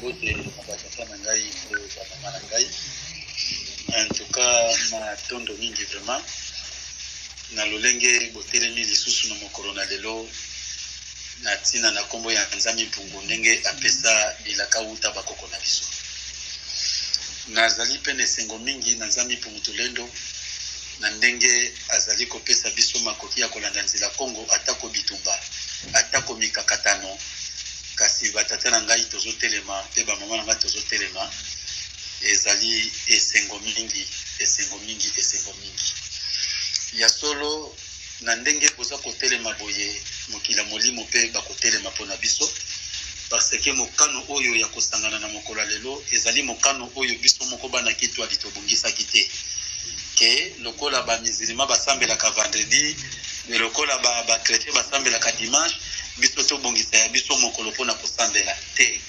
bote mabakata na ngai za mama na ngai. En tout cas na tondo mingi vraiment na lolenge botelemi lisusu na mokolo na lelo na tina na kombo ya Nzambi Mpungu ndenge apesa bilaka uta bakoko na biso. Nazali pene sengo mingi na Nzambi Mpungu Tolendo na ndenge azali kopesa biso makoki ya kolanda nzela Kongo atako bitumba atako mikakatano kasi batata na ngai tozotelema pe ba mama na ngai tozotelema ezali esengo mingi ya solo na ndenge boza kotelema boye mokila molimo pe bakotelema pona biso parce que mokano oyo ya kosangana na mokolo lelo ezali mokano oyo biso moko bana kitwa litobongisa kite ke lokola ba mizilima basambela ka vendredi mais lokola ba chrétien basambela ka dimanche biso to bongisa ya biso mokolo pona kosambela te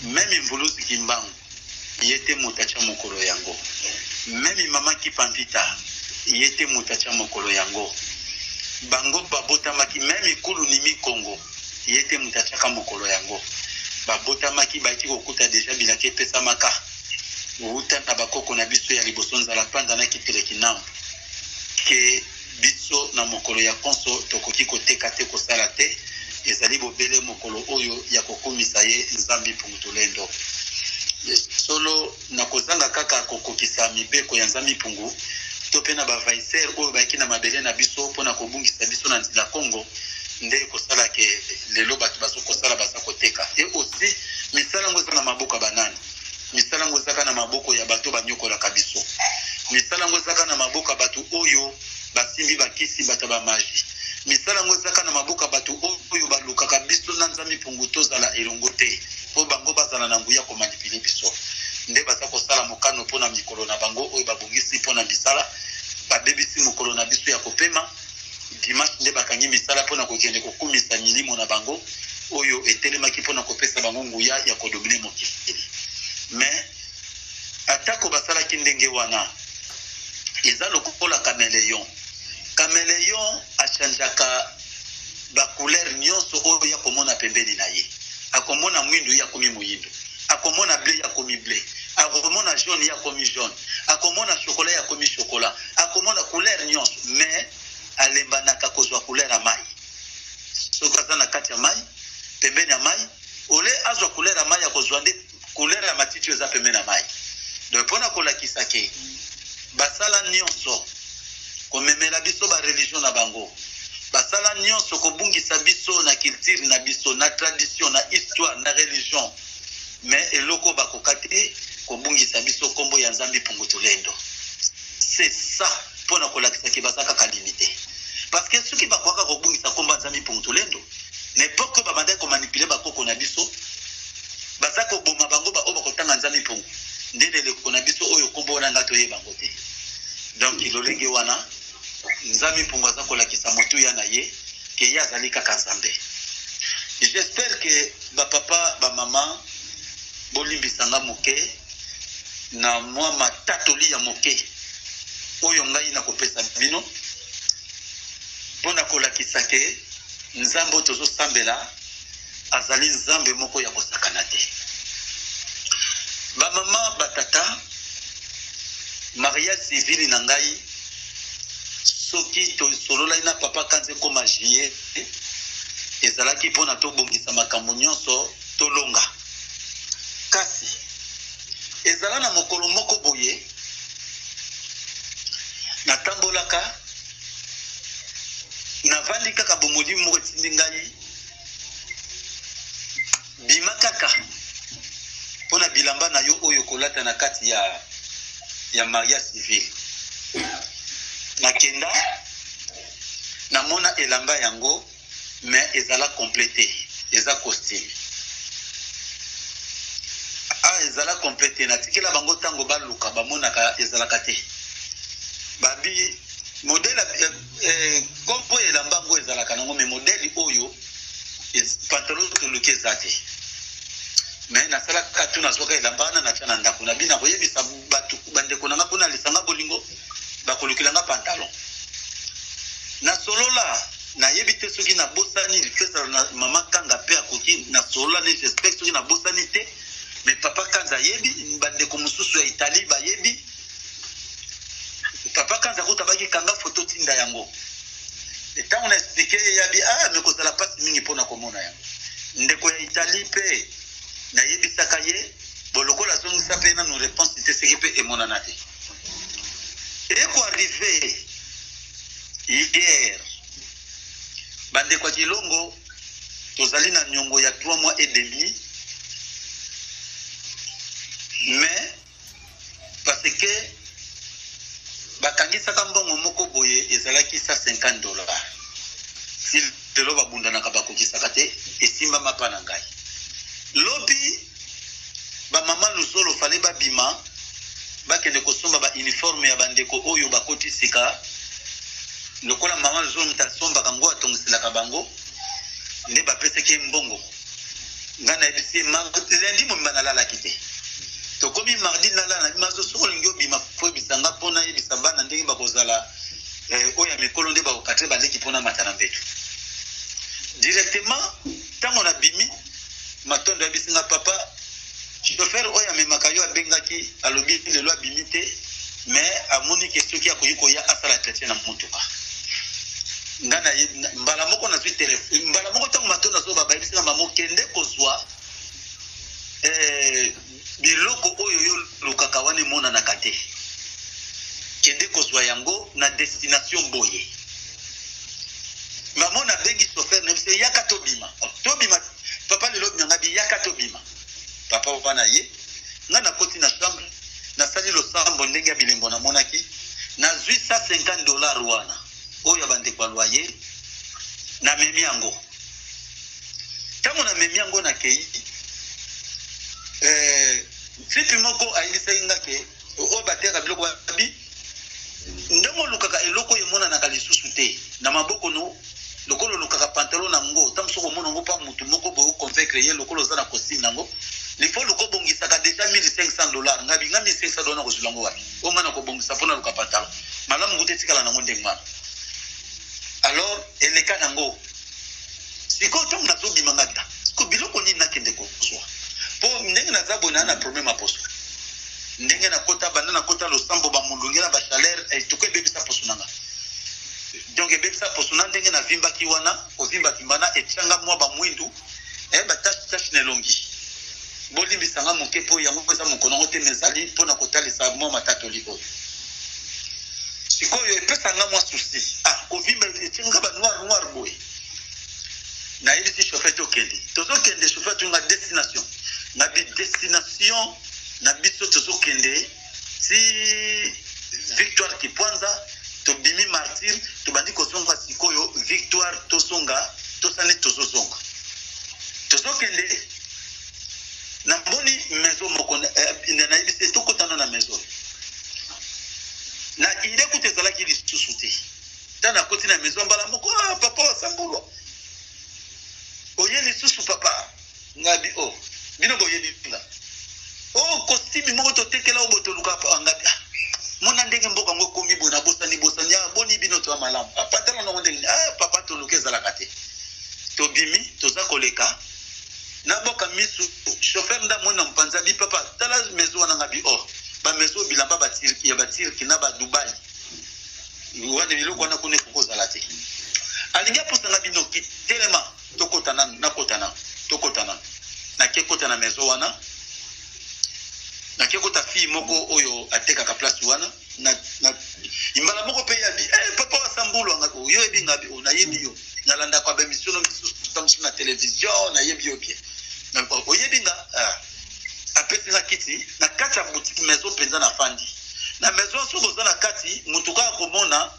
même mvuluzi kimbangu yete mutacha mokolo yango même mama kipambita yete mutacha mokolo yango bango babota maki même kulu ni mikongo yete mutacha ka mokolo yango babota maki baiti kokuta deja bilake pesa maka uta na bakoko na biso ya liboso nzala panda na kitele kinambo ke biso na mokolo ya konso tokoki koteka te kosala te ezali bobele mokolo oyo ya kokomisa ye Nzambi Mpungu Tolendo solo na kozanga kaka kokokisa mibeko ya Nzambi Mpungu to pe na ba vaiser oyo baiki na mabele na biso pona kobungisa biso na nzela Kongo nde kosala ke lelo batu baso kosala basa koteka et aussi misala ngo na maboko banani misala ngo zaka na maboko ya bato banyokola kabiso misala ngo zaka na maboko batu oyo basimbi bakisi bataba maji misala ngo zaka na maboko batu oyo baluka kabiso na Nzambi Mpungu tozala elongo te po bango bazala na nguya ko manipule biso nde baza kosala mokano pona mikolo na bango oyo babongisi pona misala babebisi mokolo na biso ya kopema dimanche nde bakangi misala pona kokende kokumisa milimo na bango oyo etelemaki pona kopesa bango nguya ya kodomine mokili mais atako basala kindenge wana eza lokola kameleon achanjaka ba couleur nyonso oyo ya komona pembeni na ye akomona mwindu ya komi muyindo akomona bleu ya komi bleu akomona jaune ya komi jaune akomona chocolat ya komi chocolat akomona couleur nyonso mais alembanaka kozwa couleur ya mai soki aza na kati ya mai pembeni ya mai ole azwa couleur ya mai ya kozwa nde couleur ya matiti eza pembeni ya mai donc mpona kolakisa ke basala nyonso komemela biso ba religion na bango basala nyonso kobungisa biso na culture na biso na tradition na histoire na religion mais eloko bakokati kobungisa biso kombo ya Nzambi Mpungu Tolendo c'est ça pona kolakisa ke basaka ka limité parce que ceux qui bakwaka kobungisa kombo ya Nzambi Mpungu Tolendo n'importe quoi babanda ko manipuler bakoko na biso basaka boma bango ba oba kotanga Nzambi Mpungu ndene le kona biso oyo kombo na ngato ye bango te donc ilolenge wana Nzambi Mpungu aza kolakisa motu ya na ye ke ya azali kaka Nzambe. J'espère que ba papa ba mama bolimbisanga moke na mwa matatoli ya moke oyo ngai na kopesa bino pona kolakisa ke Nzambe tozo sambela azali Nzambe moko ya kosakana te. Ba mama batata mariage civil na ngai soki to solola ina papa kanze koma juillet ezalaki pona to bongisa makambo nyonso to longa kasi ezala na mokolo moko boye na tambolaka na vandi kaka bomodi moko tindi ngai bima kaka pona bilamba na yo oyo kolata na kati ya mariage civil nakenda namona elamba yango mais ezala complété eza costume ezala complété na tikela bango tango baluka bamonaka ezalaka te babi modèle kompo elamba ngo ezalaka nango mais modèle oyo pantalon toluki eza te mais nasalaka tu nazoka elamba wana natia na ndako na bina koyebisa batu bandeko nanga mpona lisanga bolingo bakolukilanga pantalon na solola na yebite soki na bosani lipesa na mama kanga pe akoki na solola ne j'espère soki na bosani te yebi bande ko mususu ya Italie ba yebi papa kanza ko tabaki kanga photo tinda yango et tant on a expliqué yabi mais ko sala passe mingi pona ko mona yango ndeko ya Italie pe na yebi sakaye boloko la zone sapé na nous réponse c'était ce qui peut et monana te et ko arrivé hier bande kwa Kilongo tozali na nyongo ya 3 mois et demi mais parce que bakangisa kambongo moko boye ezalaki $150 si de lo babunda na kabako kisakate esimba mapa na ngai lobi ba mama luzolo fale ba bima bakende kosomba ba uniforme ya bandeko oyo bakoti sika lokola mama luzolo mutasomba kango atongisela kabango nde bapeseke mbongo ngana ebisi lundi mo banalala kite to komi mardi nala na mazo soko lingyo bima fo bisanga pona ebisa bana ndenge bakozala oya mikolo nde bakokatre baleki pona matana mbetu directement tango na bimi matondo abisinga papa chauffeur oya memaka yo abengaki alobi lelo abimi te mais amoni question ki akoyiko ya asala chrétien na mutuka ngana mbala moko na suite téléphone mbala moko tango matondo so baba ebisinga mamo kende kozwa biloko oyo yo lukaka wane mona na kate kende kozwa yango na destination boye maman na bengi chauffeur ne se yaka tobima papa lelo nyanga bi yaka tobima papa wana ye ngana koti na chambre na sali lo sambo ndenge ya bilembo na monaki na zui $150 wana oyo bande kwa loyer na memi yango tango na memi yango na kei tripi moko ayilisa ingake o bateka biloko abi ndemo lukaka eloko yemona na kalisusu te na maboko no lokolo lukaka pantalon nango tamsoko mona ngo pa mutu moko bo convaincre ye lokolo za na costume nango il faut loko bongisa ka déjà $1,500 ngabi nga $1,500 ko zulango wapi o ngana ko bongisa pona luka pantalon malamu ngote tikala nango ndengma alors eleka nango siko to na to bimangata ko biloko ni nakende ko swa po ndenge na zabo na problème aposo ndenge na kota banda na kota lo sambo ba mulungela ba chaleur et to ko bebisa posunanga donc bebisa posuna ndenge na vimba kiwana o vimba timbana et changa mwa ba mwindu ba tache nelongi boli sanga moke po yango pesa mokono te mezali pona kotalisa mwa matatoli oyo sikoyo pesa nga mwa souci ko vimba chinga ba noir boy na ibisi chauffeur to kende chauffeur to nga destination na bi destination na biso tozo kende si Victoire Kipwanza to bimi martyr to bandi kozonga sikoyo Victoire tosonga tosane tozozonga tozo kende na mboni maison moko na ibisi to kotana na maison na ide kutezala ki lisusu te tana koti na maison mbala moko papa sambulwa oye lisusu papa ngabi bino boye dinga costume moko to tekela oboto luka pa ngabi mona ndenge mboka ngo komi bona bosani ya boni bino to malamu patala no ndenge papa to lukeza la kate to bimi to za koleka na boka misu chauffeur nda mona mpanza bi papa tala mezo wana ngabi ba mezo bilamba ba tirki na ba Dubai wana biloko na kone kokoza la te alinga posanga bino kitelema to kotana na kekota na mezo wana na kekota fi moko oyo ateka ka place wana na imbala moko pe yabi papa wa sambulo ngako yo ebi ngabi na yebi yo nalanda kwa be mission misusu tamshi na television na yebi yo pie na oyebi nga apesi na kiti na kati ya boutique mezo penza na fandi na mezo soko za na kati mutuka komona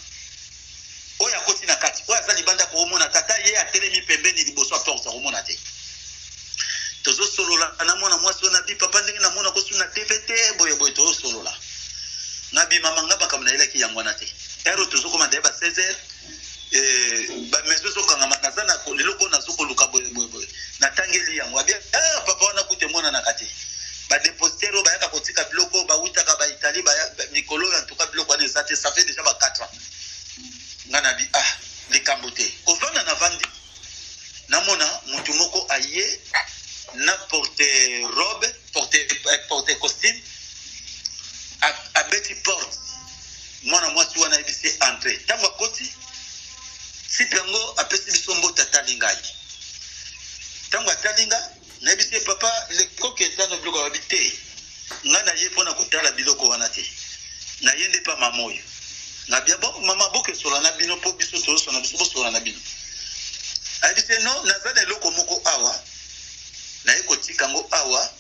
oya koti na kati oya zali banda komona tata ye atelemi pembeni liboso porte komona te tozo solola na mona mwasi na bi papa ndenge na mona ko suna TVT boye tozo solola na bi mama ngaba kamna ile ki yangwana te ero tozo koma deba 16h ba mezo zo kanga makazana ko leloko na zoko luka boye na tangeli yango abia papa wana kute mona na kati ba depositero ba yaka kotika biloko ba utaka ba Italie ba mikolo en tout cas biloko ane ça fait déjà ba 4 ans ngana bi les cambote ovana na vandi namona mutu moko aye na porte robe porte koketa no biloko babite nga na ye pona kotala biloko wana te na ye nde pa mamoyo na bia bon mama boke sola na bino po biso to na biso sola na bino abite no nazana eloko moko awa na ye kotika ngo awa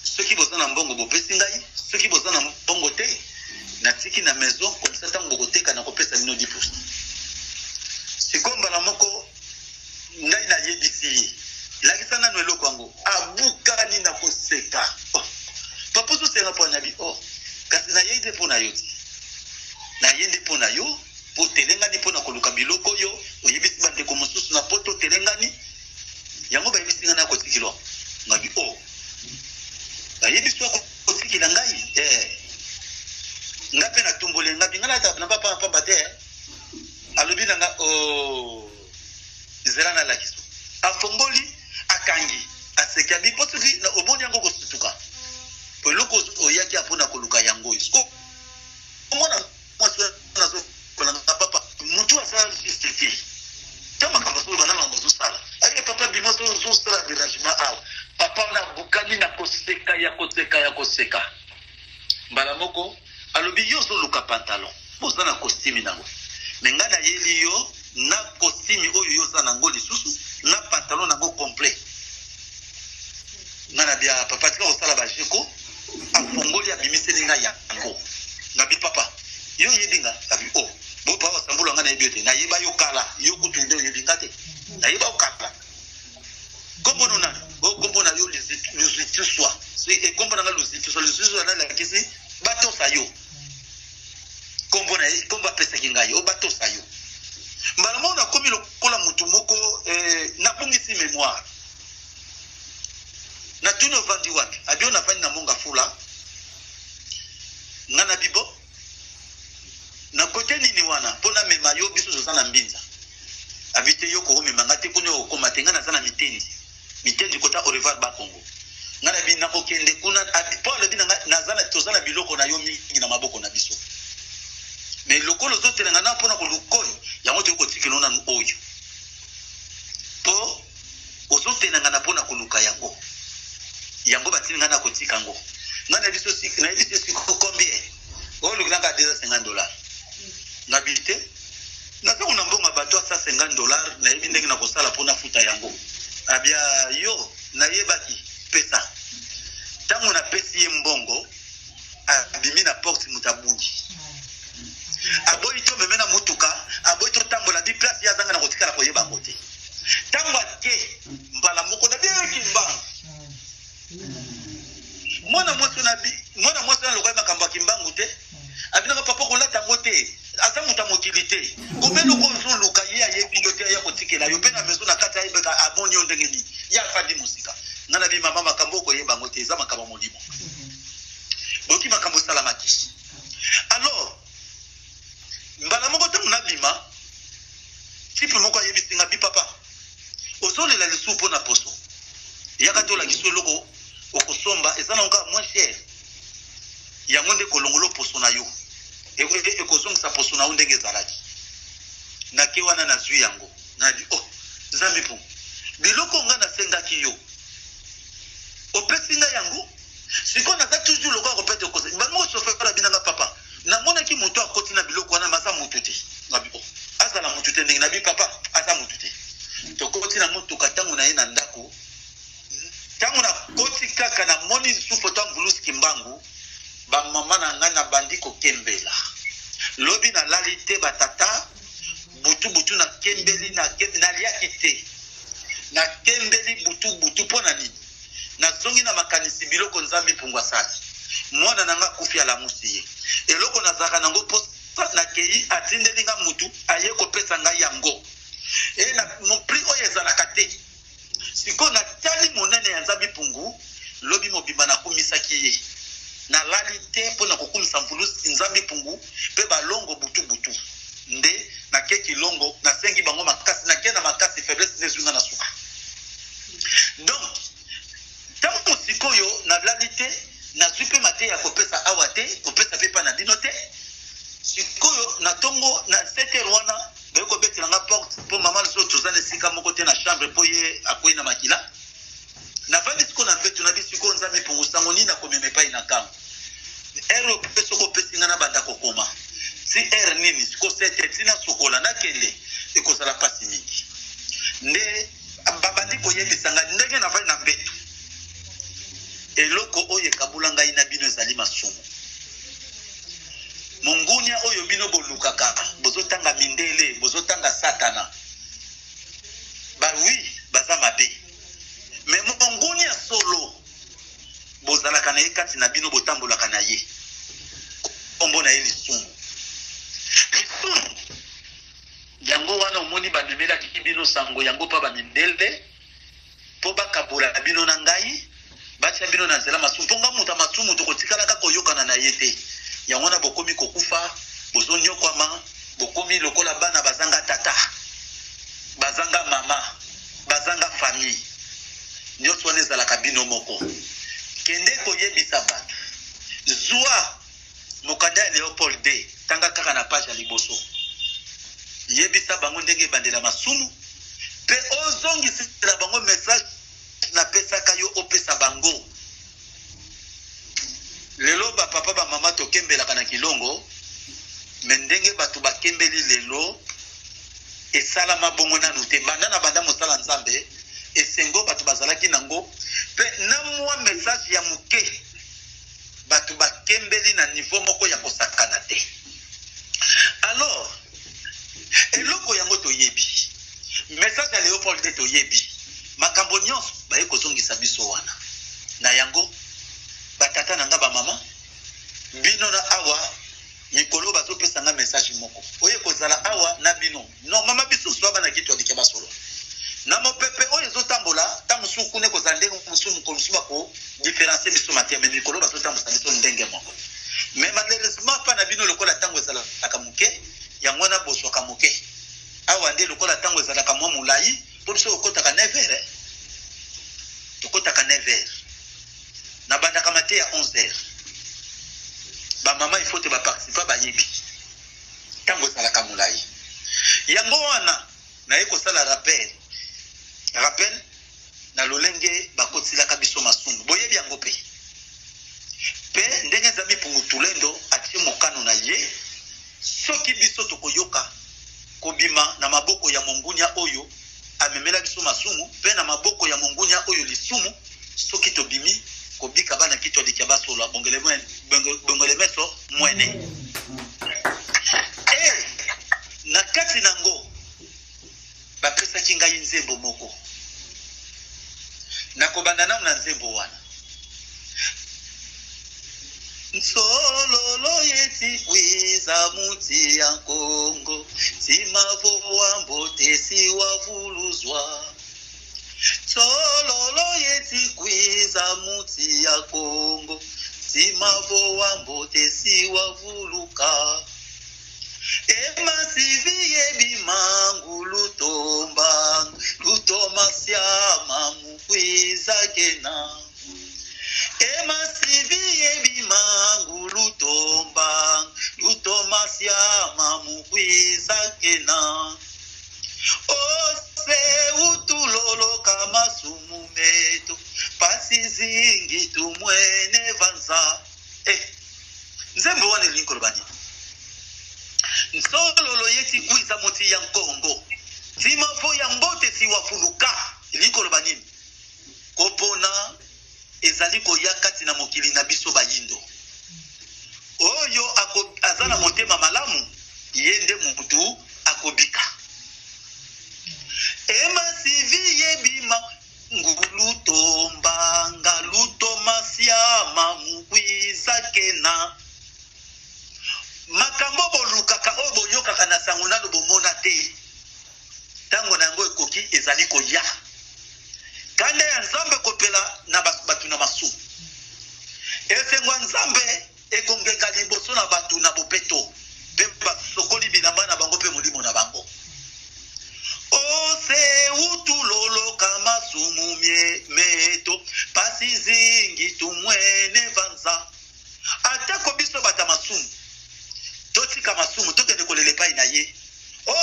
soki boza na mbongo bopesi ngai soki boza na mbongo te na tiki na maison comme ça tango bokoteka na kopesa bino 10%. Sikombala moko ngai na yebisi lakisa nanu eloko yango abukani na koseka papa so senga po nabi kasi na yende po na yo ti na yende po na yo po telengani po na koluka biloko yo oyebisi bande ko mosusu na poto telengani yango ba yebisi ngana ko tikilo ngabi ba yebisi ko tikila ngai ngape na tumbole ngabi ngala ta na papa papa te alobi na nga zerana la kiso afongoli akangi aseka bi potuki na oboni yango kosutuka poloko oyaki apona koluka yango isko omona mwaso na so na papa mutu asa justifié tama kama so bana na mwaso sala aye papa bi mwaso so sala derangement awa papa na bukani na koseka ya koseka mbala moko alobi yo so luka pantalon boza na costume nango menga na yeli yo na costume oyo yo za nango lisusu na pantalon nango complet ngana bia papa tika osala ba jeko afongoli abimiseli nga yango ngabi papa yo yedinga abi bo papa sambula ngana yebiote na yeba yo kala yo kutunde yedinga te na yeba okala kombo nona kombo na yo les soir c'est kombo na les na la kisi bato sayo kombo na kombo pesa kinga yo bato sayo mbala mona komi lokola mutu moko na bungisi mémoire na tuno vandi wapi abio na fani na monga fula ngana bibo na kote nini wana pona mema yo biso zozana mbinza abite yo ko mema ngate kunyo ko matenga na zana mitendi kota Orevar ba Congo ngana bi na ko kende kuna Paul bi na zana tozana biloko na yo mingi na maboko na biso mais lokolo zote ngana pona ko lukoni yango te ko tikino na oyo po ozote ngana pona ko luka yango batini ngana ko tikango ngana biso sik na biso sik combien o lukanga $250 na bite na ko na mbonga bato $150 na yebi ndenge na ko sala pona futa yango abia yo na yebaki pesa tango na pesi ye mbongo abimi na porte mutabungi aboyi to memena mutuka aboyi to tambola di place ya zanga na kotikala ko yeba ngote tango ake mbala moko na beki mba mwana mwaso na lokola makamba kimbangu te abina papa ko lata ngote asa muta motilité komelo ko nzuluka ye ayebi yo te ya kotikela yo pe na maison na kata yebeka aboni yo ndenge ni ya fadi musika ngana bi mama makambo ko yeba ngote eza makamba molimo boki makambo salamaki alors mbala moko te munabima tipe moko ayebisi nga bi papa ozolela lisupo na poso yaka tola kiso loko okosomba eza na nga moins cher yango nde kolongolo poso na yo ekozongisa poso na yo ndenge ezalaki nake wana nazwi yango nadi nzambe mpo biloko nga nasengaki yo opesi nga yango sikoyo naza toujours lokola kopete okosa bango chauffeur abinanga papa namonaki moto akoti na biloko wana maza motu te ngabi azala motu te ndenge nabi papa aza motu te tokoti na motuka ntango na ye na ndako ntango na koti kaka na moni lisusu to mbulusi kimbangu bamama na ngai na bandi kokembela lobi na lali te batata butu na kembeli na liaki te na kembeli butu mpo na nini nazongi na makanisi biloko nzambe mpungwa sali mwana na nga kufi alamusi ye eloko nazalaka nango mpo nakei atindeli nga mutu aye kopesa ngai yango na mopri oyo ezalaka te sikoyo natali monene ya nzambe mpungu lobi mobimba nakumisaki ye nalali te mpo na kokumisa mvulusi nzambe mpungu mpe balongo butu nde nakeki longo nasengi bango makasi nake na makasi faiblesse nezwinga na suka donc ntango sikoyo nalali te nazwi mpe mate ya kopesa awa te kopesa mpe mpa na dino te sikoyo na ntongo na 7h wana bayokobetela nga porte mpo mama liso toza na esika moko te na chambre mpo ye akwei na makila na vandi siko na mbetu na bisiko nzambe pungusango nina komeme pa inakam ero peso ko pesinga na banda kokoma si er nini siko sete tina sokola na kende eko sala pasi mingi nde babandi ko yebisanga ndenge na vandi na mbetu eloko oye kabulanga ina bino ezali masumu mungunya oyo bino bolukaka bozotanga mindele bozotanga satana ba oui baza mabe mais mungunya solo bozalaka na ye kati na bino botambolaka na ye kombo na ye lisumu yango wana omoni bamemelaki bino sango yango pa bamindele po bakabola bino na ngai batia bino na nzela masumu mponga muta masumu tokotikalaka koyokana na ye te yango na bokomi kokufa bozonyokwama bokomi lokola bana bazanga tata bazanga mama bazanga famille nyonso wana ezalaka bino moko kende koyebisa bato zwa mokanda ya Léopold D tanga kaka na page ya liboso yebisa bango ndenge ebandela masumu mpe ozongisela bango message na pesaka yo opesa bango lelo bapapa bamama tokembelaka na kilongo me ndenge bato bakembeli lelo esalama bongo nanu te banda na banda mosala nzambe esengo bato bazalaki nango mpe na mwa message ya moke bato bakembeli na niveau moko ya kosakana te alors eloko yango toyebi message ya Léopold te toyebi makambo nyonso baye kozongisa biso wana na yango batata nanga bamama bino na awa mikolo bazopesanga message moko oye kozala awa na bino non mama biso swaba na kitu adike basolo na mopepe oyo ezotambola ta musuku ne kozala ndenge musuku mokolusu bako différencier biso matia me mikolo bazotambusa biso ndenge moko mais malheureusement pa na bino lokola tango ezalaka moke yango na boswaka moke awa nde lokola tango ezalaka mwa molai po biso okotaka 9h tokotaka 9h na bandaka mate ya 11h ba mama il faut te ba participer ba yebi tango ezalaka molai yango wana na yeko sala rappel na lolenge bakotilaka biso masumu boyebi yango pe ndenge zami pungu tulendo atie mokano na ye soki biso tokoyoka kobima na maboko ya mongunya oyo amemela biso masumu pe na maboko ya mongunya oyo lisumu soki tobimi kobika bana kito dikia basola bongole meso mwene na kati nango bapesaki ngai nzembo moko nakobanda namu na nzembo wana Nsololo yeti kwiza muti ya Kongo Timavo wambote si wavuluzwa Nsololo yeti kwiza muti ya Kongo Timavo wambote si wavuluka Emasiviye bimangu lutomba Lutomasyama mukwiza gena Emasiviye bimangu lutomba Lutomasyama mukwiza gena Ose utulolo kama sumumeto Pasi zingi tumwene vanza Nzembo wane linkolo bani Nsololo yeti kwiza muti ya Kongo Timavo ya mbote si wafuluka Linkolo bani Kopona ezaliko yakati na mokili na biso bayindo Oyo azala motema malamu Yende mutu akobika Emasiviye bima Ngulutomba Ngalutomasyama mukwiza kena Makambo bolukaka obo yokaka na sanguna lubomona te Tango nango ekoki ezaliko ya Kande ya nzambe kopela na batu na masu Esengwa nzambe ekongeka liboso na batu na bopeto Beba sokoli binamba na bango pe mulimo na bango Ose utulolo kama sumu meto Pasi zingi tumwene vanza Atako biso bata masumu Totika masumu tote nekolele pa inaye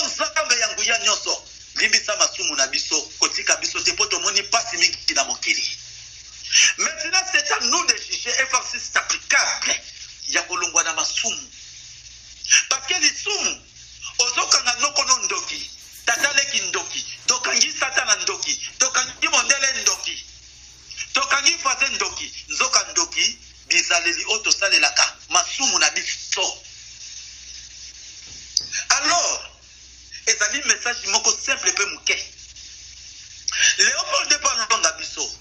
Nzambe yangu ya nyoso Limbisa masumu na biso kotika biso te poto moni pasi mingi na mokili FRC c'est applicable ya kolongwa na masumu parce que lisumu ozokanga nokono ndoki tataleki ndoki tokangi satana ndoki tokangi mondele ndoki tokangi fase ndoki nzoka ndoki bizaleli oto salelaka masumu na biso. Alors ezali message moko simple pe muke Léopold de Palonga biso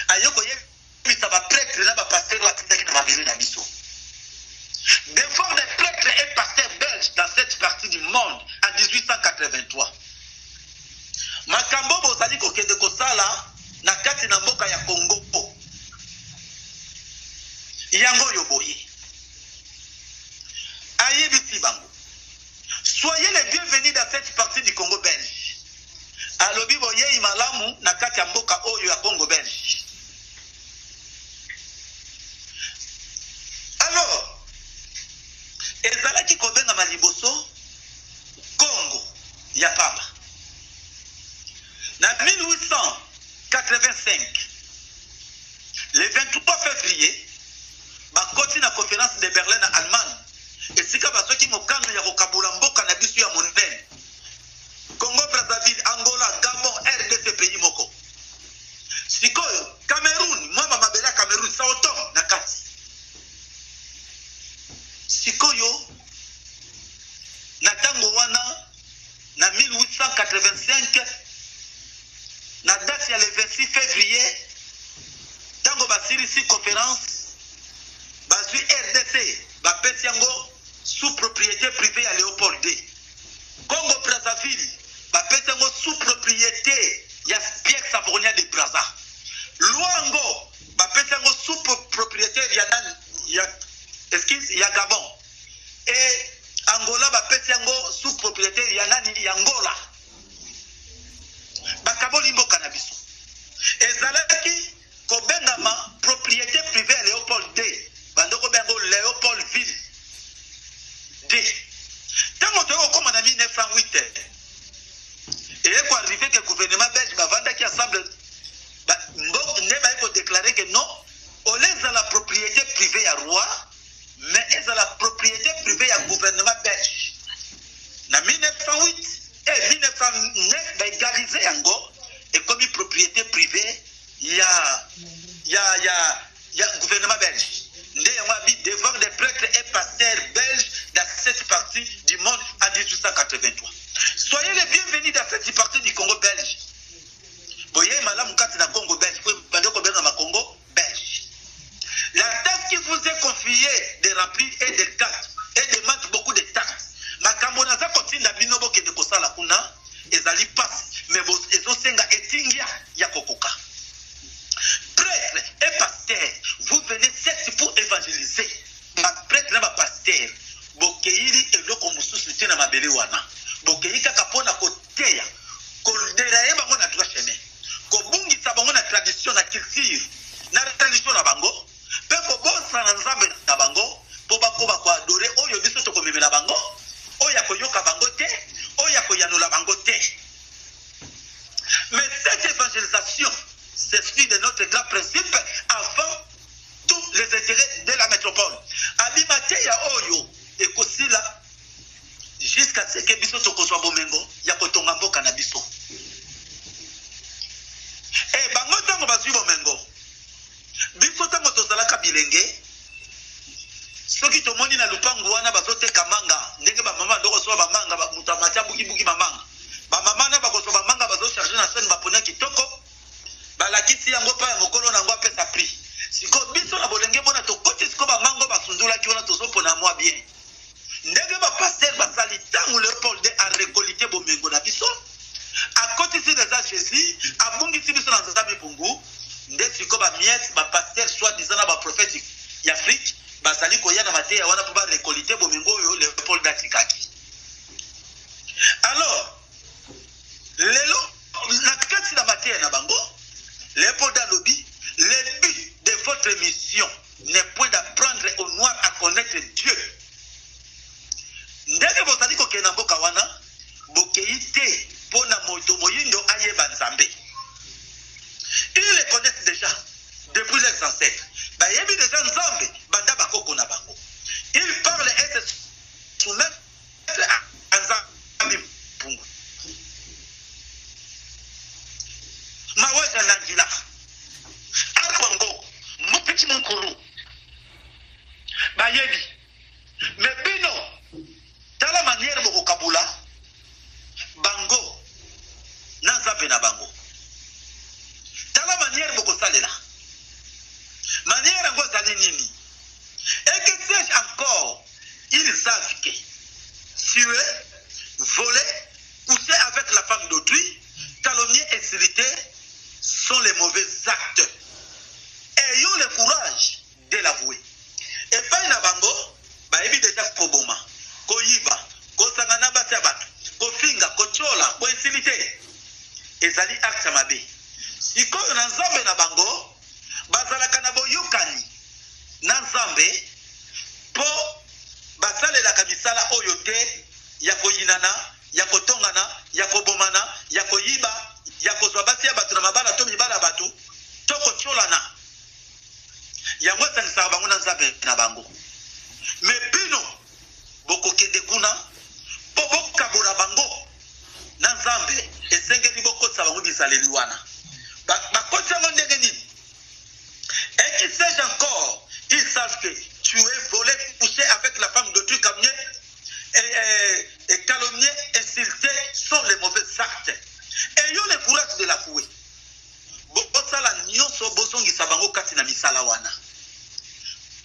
ayoko yebisa ba prêtre na ba pasteur batindaki na mabele na biso. Devant les prêtres et pasteurs belges dans cette partie du monde en 1883. Makambo bozali kokende kosala na kati na mboka ya Congo. Yango yoboye. Ayebisi bango. Soyez les bienvenus dans cette partie du Congo belge. Alobi boye imalamu na kati ya mboka oyo ya Congo belge. Alors, ezalaki kobenga maliboso Congo ya pamba. Na 1885, le 23 février, bakoti na conférence de Berlin na Allemagne. Esika bazoki mokano ya kokabula mboka na biso ya monene. Congo Brazzaville, Angola, Gabon, RDC pays moko. Sikoyo, Cameroun, mwamba mabela Cameroun, Sao Tome na kati. Sikoyo, na tango wana, na 1885, na date ya le 26 février, tango basiri si conférence, basui RDC, bapesi yango sous propriété privée à Léopold D. Congo Brazzaville, bapesi yango sous propriété ya Pierre Savonia de Brazza. Luango, bapesi yango sous propriété ya Gabon. Et Angola bapesi yango sous propriété ya nani ya Angola. Bakaboli mboka na biso. Ezalaki kobengama propriété privée à Léopold D. Bandoko bengo Léopoldville D. Tango toyo koma na 1908. Et pour arriver que le gouvernement belge va vendre qui ensemble ne va pas déclarer que non, on est à la propriété privée à roi, mais est à la propriété privée à gouvernement belge. En 1908 et 1909, va égaliser encore et comme une propriété privée, il y a gouvernement belge. Devant des prêtres et pasteurs belges dans cette partie du monde en 1883. Soyez les bienvenus dans cette partie du Congo belge. Voyez, madame Kati na Congo belge, Congo belge. La tâche qui vous est confiée de remplir et de taxes et demande beaucoup de taxes. Makamonaza continue na binobo ke de kosala kuna, ezali passe, mais vos ezosenga etingia ya kokoka. Prêtre et pasteur, vous venez certes pour évangéliser. Ma prêtre et ma pasteur, bokeiri eloko mususu te na mabele wana. Bokeiri kaka pona koteya, koderaye bango na trois chemins. Kobungisa bango na tradition na culture, na religion na bango, pe kobosa na nzambe na bango, po bakoba ko adorer oyo biso to komemela bango, oya koyoka bango te, oya koyanola bango te. Mais cette évangélisation s'inscrit de notre grand principe avant tous les intérêts de la métropole. Abimate ya oyo ekosila jusqu'à ce que biso tokozwa bomengo ya kotonga mboka na biso. E bango tango bazwi bomengo. Biso tango tozalaka bilenge. Soki tomoni na lupangu wana bazoteka manga, ndenge ba mama ndoko so ba manga ba mutamatia buki buki mamanga. Ba mama na bakoso ba manga bazo charger na scène bapona kitoko. Balakisi yango pa ya mokolo na ngo apesa prix. Siko biso na bolenge bona tokoti siko ba mango basundula ki wana tozopona mwa bien. Ndenge ba pasteur basali tangu Léopold D a récolté bomengo na biso. A côté de ça Jésus, a bungisi biso na nzambe pungu. Nde siko ba miette ba pasteur soit disant na ba prophète y'Afrique, basali koya na mateya wana pour ba récolter bomengo yo Léopold datikaki. Alors, lelo na kati na mateya na bango Léopold Alobi, le but de votre mission n'est point d'apprendre aux Noirs à connaître Dieu. Ndenge bozali kokenda mboka wana, bokei te pona moto moyindo ayeba nzambe. Ils les connaissent déjà depuis leurs ancêtres. Bayebi petit mukuru bayebi mais bino dans la manière boko kabula bango na nzambe na bango dans la manière boko salela manière ngo zali nini et que sais encore ils savent que tuer voler coucher avec la femme d'autrui calomnier et insulter sont les mauvais actes. Ayons le courage de l'avouer. Et pas na bango, ba ebi déjà koboma, ko yiba, ko sangana bati abatu, ko finga, ko chola, ko insulter. Ezali acte mabe. Siko na nzambe na bango, bazalaka na boyokani na nzambe po basalela kamisala oyo te ya koyinana, ya kotongana, ya kobomana, ya koyiba. Ya kozwa basi ya batu na mabala to mibala batu to kocholana yango esangisaka bango na nzambe na bango me bino bokokende kuna mpo bokabola bango na nzambe esengeli bokotisa bango bizaleli wana bakoti yango ndenge nini et qui sais encore ils savent que tuer, voler, coucher avec la femme d'autrui calomnier et calomnier, insulter sont les mauvais actes. Ayons le courage de l'avouer. Bosala nyonso bozongisa bango kati na misala wana.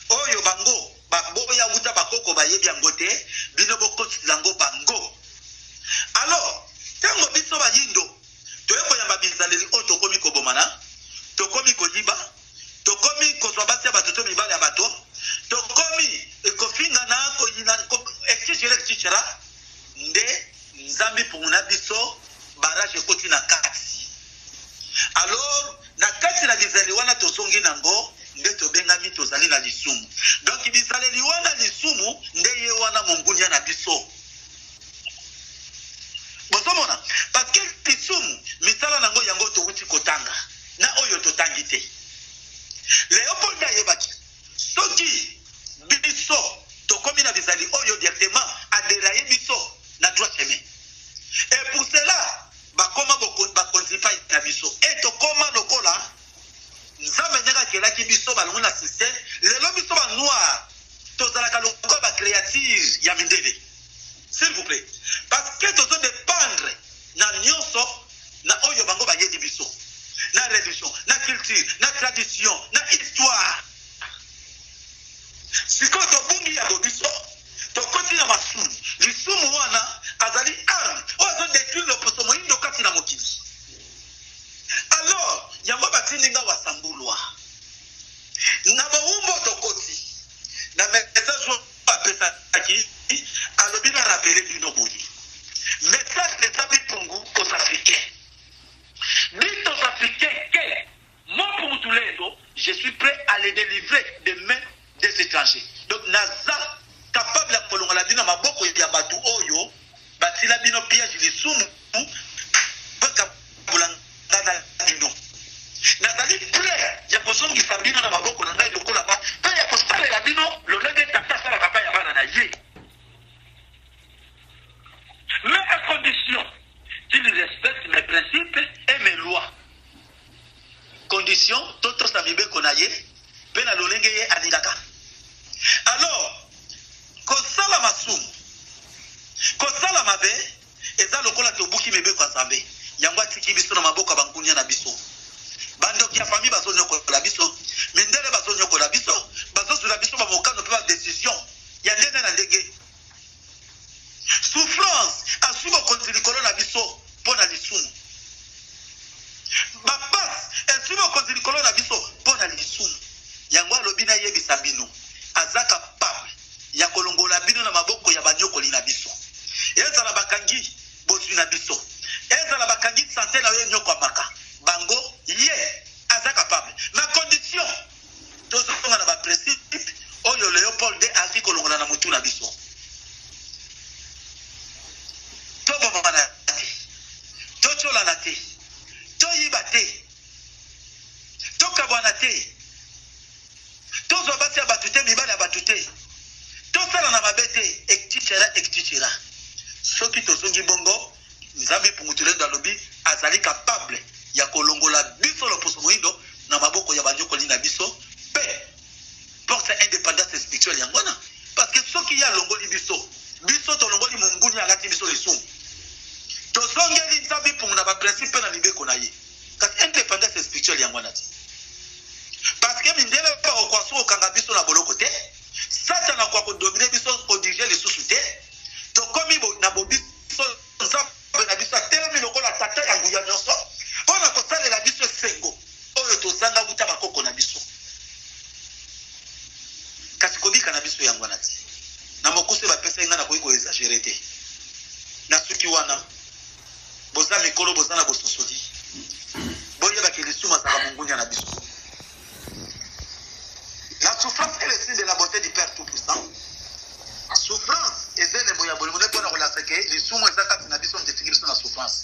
Oyo bango boya wuta bakoko bayebi yango te bino bokoti lango bango. Alors, tango biso bayindo toyeko yamba bizaleli o tokomi kobomana, tokomi koyiba, tokomi kozwa basi ya bato to mibale ya bato, tokomi kofinga na koyina ekijere kichera nde nzambi punguna biso barrage koti na kati. Alors na kati na bizaleli wana tozongi nango nde tobengami tozali na lisumu. Donc bizaleli wana lisumu nde ye wana mongunya na biso. Bosomona parce que lisumu misala nango yango to wuti kotanga na oyo totangi te. Léopold ayebaki soki biso tokomi na bizali oyo directement adelaye biso na droit chemin. Et pour cela bakoma bakonzipa na biso et tokoma lokola nzambe nyaka kelaki biso balongo na système lelo biso ba noir tozalaka lokola ba créature ya mindele s'il vous plaît parce que tozo dépendre na nyonso na oyo bango bayebi biso na religion na culture na tradition na histoire siko tobungi ya biso tokoti na masumu lisumu wana azali arme ozo détruire le poso moyindo kati na mokili. Alors yango batininga wasambulwa na baumbo tokoti na message apesa aki alobi na rappeler bino boyi message de tabi pungu aux Africains dites aux Africains que moi pour tous les dos je suis prêt à les délivrer des mains des étrangers. Donc naza capable ya kolongola bino maboko ya batu oyo batila bino piège lisumu baka bulangana bino nazali prêt ya kozongisa bino na maboko na ngai lokola ba pe ya kosalela bino lolenge tata sala papa ya bana na ye mais à condition qu'il respecte mes principes et mes lois. Condition toto samibe konaye pe na lolenge ye alingaka. Alors kosala masumu kosala mabe eza lokola tobuki mebe kwa nzambe yango atiki biso na maboko bangunya na biso bandoki ya famille bazonyokola biso mindele bazonyokola biso bazozula biso bamokano mpe badécision ya ndenge na ndenge souffrance asui bokonzi likolo na biso mpo na lisumu bapasi esui bokonzi likolo na biso mpo na lisumu yango alobi nayebisa bino aza capable ya kolongola bino na maboko ya banyokoli na biso ezala bakangi bozwi na biso ezala bakangi santé na yo nyoko amaka bango ye aza capable na condition tozonga na baprincipe oyo Léopold azali kolongola na motu na biso tobomana te tocholana te toyiba te tokabwana te tozwa basi ya batu te mibali ya batu te tosala na mabe te ektichera soki tozongi bongo nzambe pungutulendo alobi azali capable ya kolongola biso loposo moyindo na maboko ya banyokoli na biso pe soki ya longoli biso biso tolongoli monguni alati biso lisumu tozongeli nzambe mpungu na baprincipe na libeko na ye kasi indépendance spirituelle yango wana ti parce que mindele bakokwaso kokanga biso na boloko te satana kwa kodomine biso kodirige lisusu te tokomi na bobiso nzambe na biso atelemi lokola tata ya nguya nyonso mpo na kosalela biso esengo oyo tozanga wuta bakoko na biso kasi kobika na biso yango wana ti na mokuse bapesa nga na koki koexagere te na suki wana boza mikolo boza na bososoli boyebaki lisumu azaka mongunia na biso. La souffrance est le signe de la beauté du Père Tout-Puissant. Souffrance est un émoya bolingo pour la relation que les sumo ezaka na biso mtetiki biso na souffrance.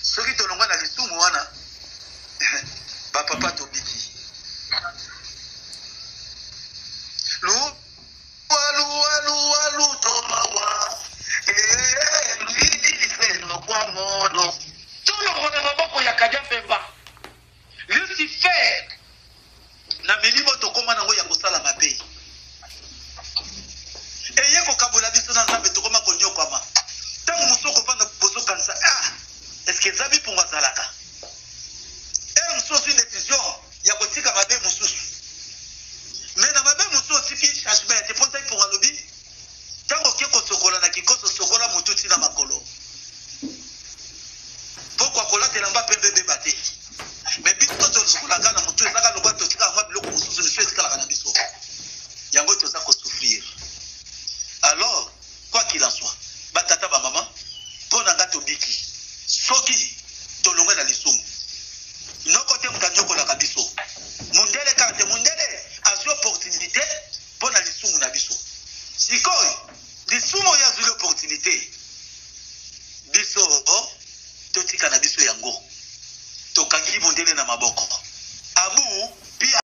Soki tolongwa na lisumu wana ba papa tobiki. Lu tomawa no kwa mono. Tolo kona maboko ya Kajapemba. Lucifer na milimo tokoma nango ya kosala mabe eye kokabola biso na nzambe tokoma konyokwama ntango mosu okofanda bozokanisa eske nzambe mpungu azalaka mosu osui décision ya kotika mabe mosusu me na mabe mosu otiki changement te mpo ntai mpungu alobi ntango oke kosokola na kikoso sokola motu ntina makolo mpo kokolatela mba mpe mbebeba te mais biso tozokolaka na motu ezaka lokwa totika yango biloko mosusu misu etikalaka na biso yango toza kosouffrir. Alors quoi qu'il en soit batata bamama mpo na nga tobiki soki tolongwe na lisumu noko te moto anyokolaka biso mundele kaka te mundele azwi opportunité mpo na lisumu na biso sikoyo lisumu oyo azwi opportunité biso totika na biso yango tokangi mundele na maboko abu pia